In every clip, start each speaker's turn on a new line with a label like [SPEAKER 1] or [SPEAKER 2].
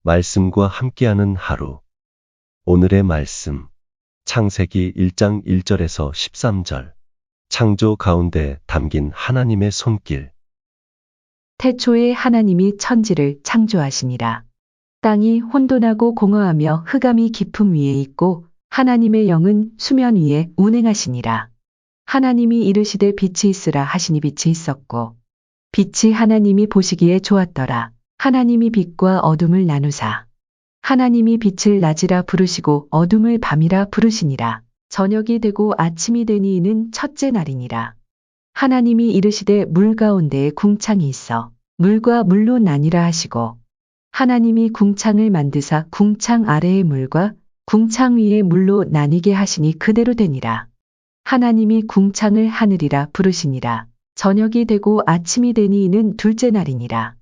[SPEAKER 1] 말씀과 함께하는 하루. 오늘의 말씀. 창세기 1장 1절에서 13절. 창조 가운데 담긴 하나님의 손길.
[SPEAKER 2] 태초에 하나님이 천지를 창조하시니라. 땅이 혼돈하고 공허하며 흑암이 깊음 위에 있고 하나님의 영은 수면 위에 운행하시니라. 하나님이 이르시되 빛이 있으라 하시니 빛이 있었고 빛이 하나님이 보시기에 좋았더라. 하나님이 빛과 어둠을 나누사 하나님이 빛을 낮이라 부르시고 어둠을 밤이라 부르시니라. 저녁이 되고 아침이 되니 이는 첫째 날이니라. 하나님이 이르시되 물 가운데에 궁창이 있어 물과 물로 나뉘라 하시고 하나님이 궁창을 만드사 궁창 아래의 물과 궁창 위의 물로 나뉘게 하시니 그대로 되니라. 하나님이 궁창을 하늘이라 부르시니라. 저녁이 되고 아침이 되니 이는 둘째 날이니라.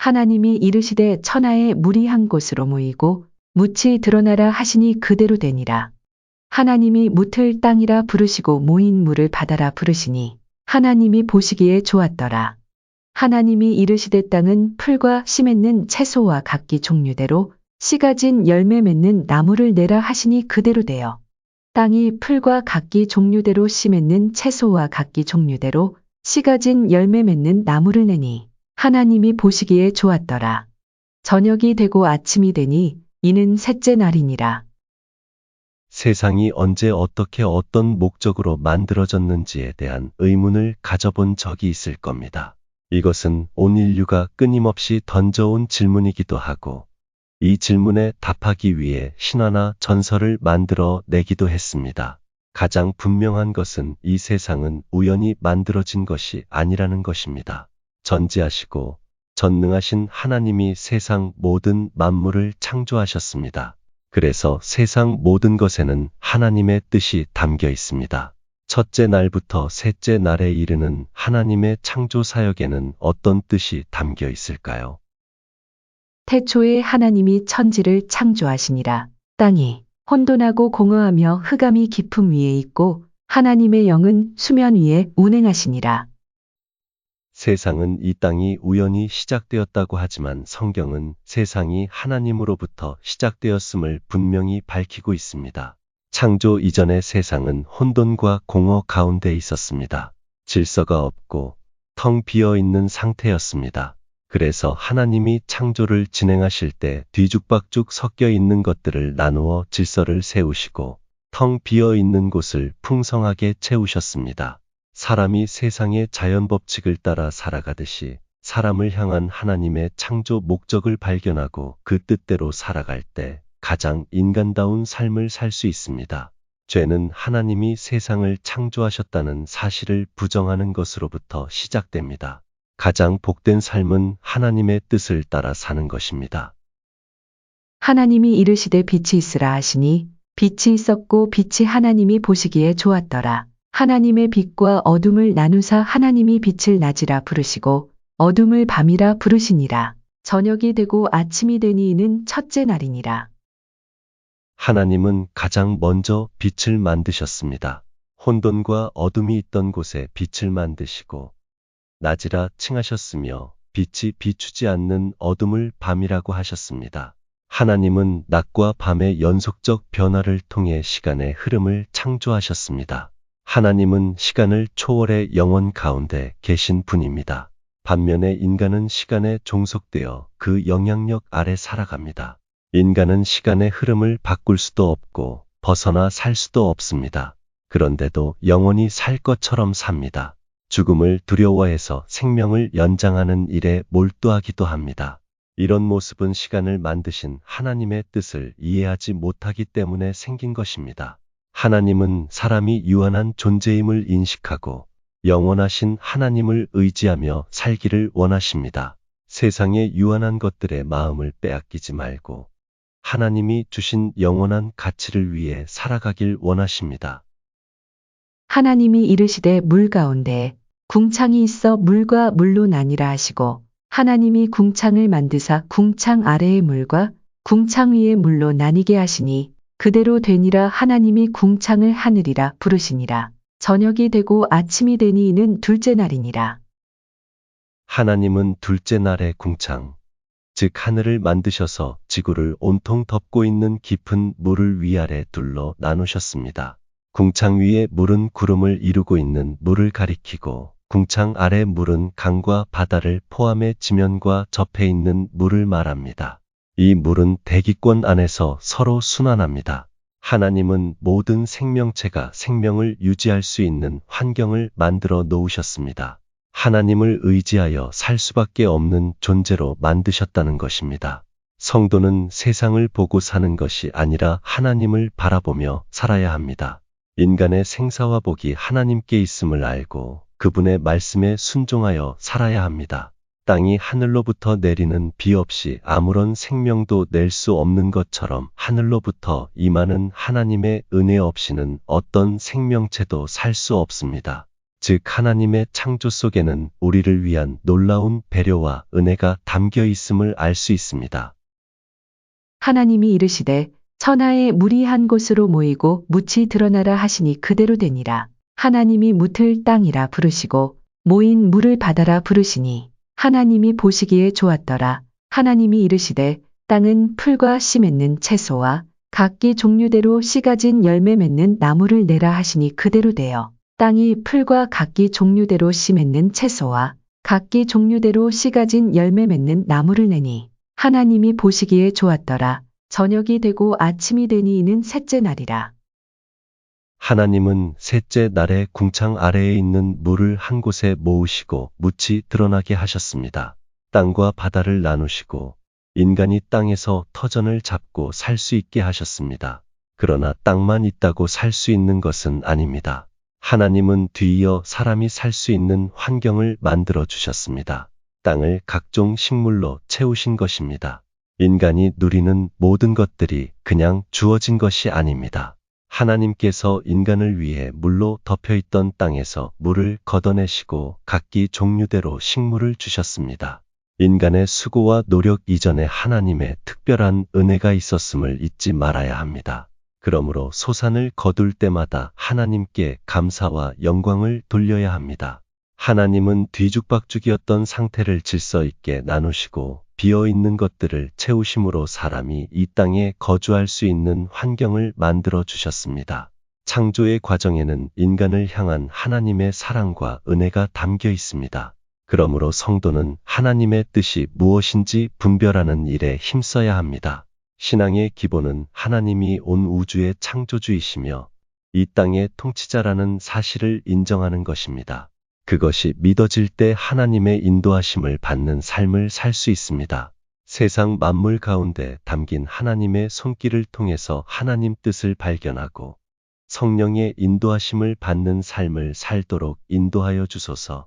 [SPEAKER 2] 하나님이 이르시되 천하에 물이 한 곳으로 모이고 묻이 드러나라 하시니 그대로 되니라. 하나님이 묻을 땅이라 부르시고 모인 물을 바다라 부르시니 하나님이 보시기에 좋았더라. 하나님이 이르시되 땅은 풀과 씨 맺는 채소와 각기 종류대로 씨가 진 열매 맺는 나무를 내라 하시니 그대로 되어 땅이 풀과 각기 종류대로 씨 맺는 채소와 각기 종류대로 씨가 진 열매 맺는 나무를 내니 하나님이 보시기에 좋았더라. 저녁이 되고 아침이 되니 이는 셋째 날이니라.
[SPEAKER 1] 세상이 언제 어떻게 어떤 목적으로 만들어졌는지에 대한 의문을 가져본 적이 있을 겁니다. 이것은 온 인류가 끊임없이 던져온 질문이기도 하고 이 질문에 답하기 위해 신화나 전설을 만들어 내기도 했습니다. 가장 분명한 것은 이 세상은 우연히 만들어진 것이 아니라는 것입니다. 전지하시고 전능하신 하나님이 세상 모든 만물을 창조하셨습니다. 그래서 세상 모든 것에는 하나님의 뜻이 담겨 있습니다. 첫째 날부터 셋째 날에 이르는 하나님의 창조 사역에는 어떤 뜻이 담겨 있을까요?
[SPEAKER 2] 태초에 하나님이 천지를 창조하시니라. 땅이 혼돈하고 공허하며 흑암이 깊음 위에 있고 하나님의 영은 수면 위에 운행하시니라.
[SPEAKER 1] 세상은 이 땅이 우연히 시작되었다고 하지만 성경은 세상이 하나님으로부터 시작되었음을 분명히 밝히고 있습니다. 창조 이전의 세상은 혼돈과 공허 가운데 있었습니다. 질서가 없고 텅 비어 있는 상태였습니다. 그래서 하나님이 창조를 진행하실 때 뒤죽박죽 섞여 있는 것들을 나누어 질서를 세우시고 텅 비어 있는 곳을 풍성하게 채우셨습니다. 사람이 세상의 자연 법칙을 따라 살아가듯이 사람을 향한 하나님의 창조 목적을 발견하고 그 뜻대로 살아갈 때 가장 인간다운 삶을 살 수 있습니다. 죄는 하나님이 세상을 창조하셨다는 사실을 부정하는 것으로부터 시작됩니다. 가장 복된 삶은 하나님의 뜻을 따라 사는 것입니다.
[SPEAKER 2] 하나님이 이르시되 빛이 있으라 하시니 빛이 있었고 빛이 하나님이 보시기에 좋았더라. 하나님의 빛과 어둠을 나누사 하나님이 빛을 낮이라 부르시고 어둠을 밤이라 부르시니라. 저녁이 되고 아침이 되니 이는 첫째 날이니라.
[SPEAKER 1] 하나님은 가장 먼저 빛을 만드셨습니다. 혼돈과 어둠이 있던 곳에 빛을 만드시고 낮이라 칭하셨으며 빛이 비추지 않는 어둠을 밤이라고 하셨습니다. 하나님은 낮과 밤의 연속적 변화를 통해 시간의 흐름을 창조하셨습니다. 하나님은 시간을 초월해 영원 가운데 계신 분입니다. 반면에 인간은 시간에 종속되어 그 영향력 아래 살아갑니다. 인간은 시간의 흐름을 바꿀 수도 없고 벗어나 살 수도 없습니다. 그런데도 영원히 살 것처럼 삽니다. 죽음을 두려워해서 생명을 연장하는 일에 몰두하기도 합니다. 이런 모습은 시간을 만드신 하나님의 뜻을 이해하지 못하기 때문에 생긴 것입니다. 하나님은 사람이 유한한 존재임을 인식하고 영원하신 하나님을 의지하며 살기를 원하십니다. 세상의 유한한 것들에 마음을 빼앗기지 말고 하나님이 주신 영원한 가치를 위해 살아가길 원하십니다.
[SPEAKER 2] 하나님이 이르시되 물 가운데에 궁창이 있어 물과 물로 나뉘라 하시고 하나님이 궁창을 만드사 궁창 아래의 물과 궁창 위의 물로 나뉘게 하시니 그대로 되니라. 하나님이 궁창을 하늘이라 부르시니라. 저녁이 되고 아침이 되니 이는 둘째 날이니라.
[SPEAKER 1] 하나님은 둘째 날의 궁창, 즉 하늘을 만드셔서 지구를 온통 덮고 있는 깊은 물을 위아래 둘러 나누셨습니다. 궁창 위의 물은 구름을 이루고 있는 물을 가리키고 궁창 아래 물은 강과 바다를 포함해 지면과 접해 있는 물을 말합니다. 이 물은 대기권 안에서 서로 순환합니다. 하나님은 모든 생명체가 생명을 유지할 수 있는 환경을 만들어 놓으셨습니다. 하나님을 의지하여 살 수밖에 없는 존재로 만드셨다는 것입니다. 성도는 세상을 보고 사는 것이 아니라 하나님을 바라보며 살아야 합니다. 인간의 생사와 복이 하나님께 있음을 알고 그분의 말씀에 순종하여 살아야 합니다. 땅이 하늘로부터 내리는 비 없이 아무런 생명도 낼 수 없는 것처럼 하늘로부터 임하는 하나님의 은혜 없이는 어떤 생명체도 살 수 없습니다. 즉 하나님의 창조 속에는 우리를 위한 놀라운 배려와 은혜가 담겨 있음을 알 수 있습니다.
[SPEAKER 2] 하나님이 이르시되 천하에 물이 한 곳으로 모이고 묻이 드러나라 하시니 그대로 되니라. 하나님이 묻을 땅이라 부르시고 모인 물을 바다라 부르시니 하나님이 보시기에 좋았더라. 하나님이 이르시되 땅은 풀과 씨 맺는 채소와 각기 종류대로 씨 가진 열매 맺는 나무를 내라 하시니 그대로 되어 땅이 풀과 각기 종류대로 씨 맺는 채소와 각기 종류대로 씨 가진 열매 맺는 나무를 내니 하나님이 보시기에 좋았더라. 저녁이 되고 아침이 되니 이는 셋째 날이라.
[SPEAKER 1] 하나님은 셋째 날에 궁창 아래에 있는 물을 한 곳에 모으시고 묻이 드러나게 하셨습니다. 땅과 바다를 나누시고 인간이 땅에서 터전을 잡고 살 수 있게 하셨습니다. 그러나 땅만 있다고 살 수 있는 것은 아닙니다. 하나님은 뒤이어 사람이 살 수 있는 환경을 만들어 주셨습니다. 땅을 각종 식물로 채우신 것입니다. 인간이 누리는 모든 것들이 그냥 주어진 것이 아닙니다. 하나님께서 인간을 위해 물로 덮여 있던 땅에서 물을 걷어내시고 각기 종류대로 식물을 주셨습니다. 인간의 수고와 노력 이전에 하나님의 특별한 은혜가 있었음을 잊지 말아야 합니다. 그러므로 소산을 거둘 때마다 하나님께 감사와 영광을 돌려야 합니다. 하나님은 뒤죽박죽이었던 상태를 질서 있게 나누시고 비어있는 것들을 채우심으로 사람이 이 땅에 거주할 수 있는 환경을 만들어 주셨습니다. 창조의 과정에는 인간을 향한 하나님의 사랑과 은혜가 담겨 있습니다. 그러므로 성도는 하나님의 뜻이 무엇인지 분별하는 일에 힘써야 합니다. 신앙의 기본은 하나님이 온 우주의 창조주이시며 이 땅의 통치자라는 사실을 인정하는 것입니다. 그것이 믿어질 때 하나님의 인도하심을 받는 삶을 살 수 있습니다. 세상 만물 가운데 담긴 하나님의 손길을 통해서 하나님 뜻을 발견하고 성령의 인도하심을 받는 삶을 살도록 인도하여 주소서.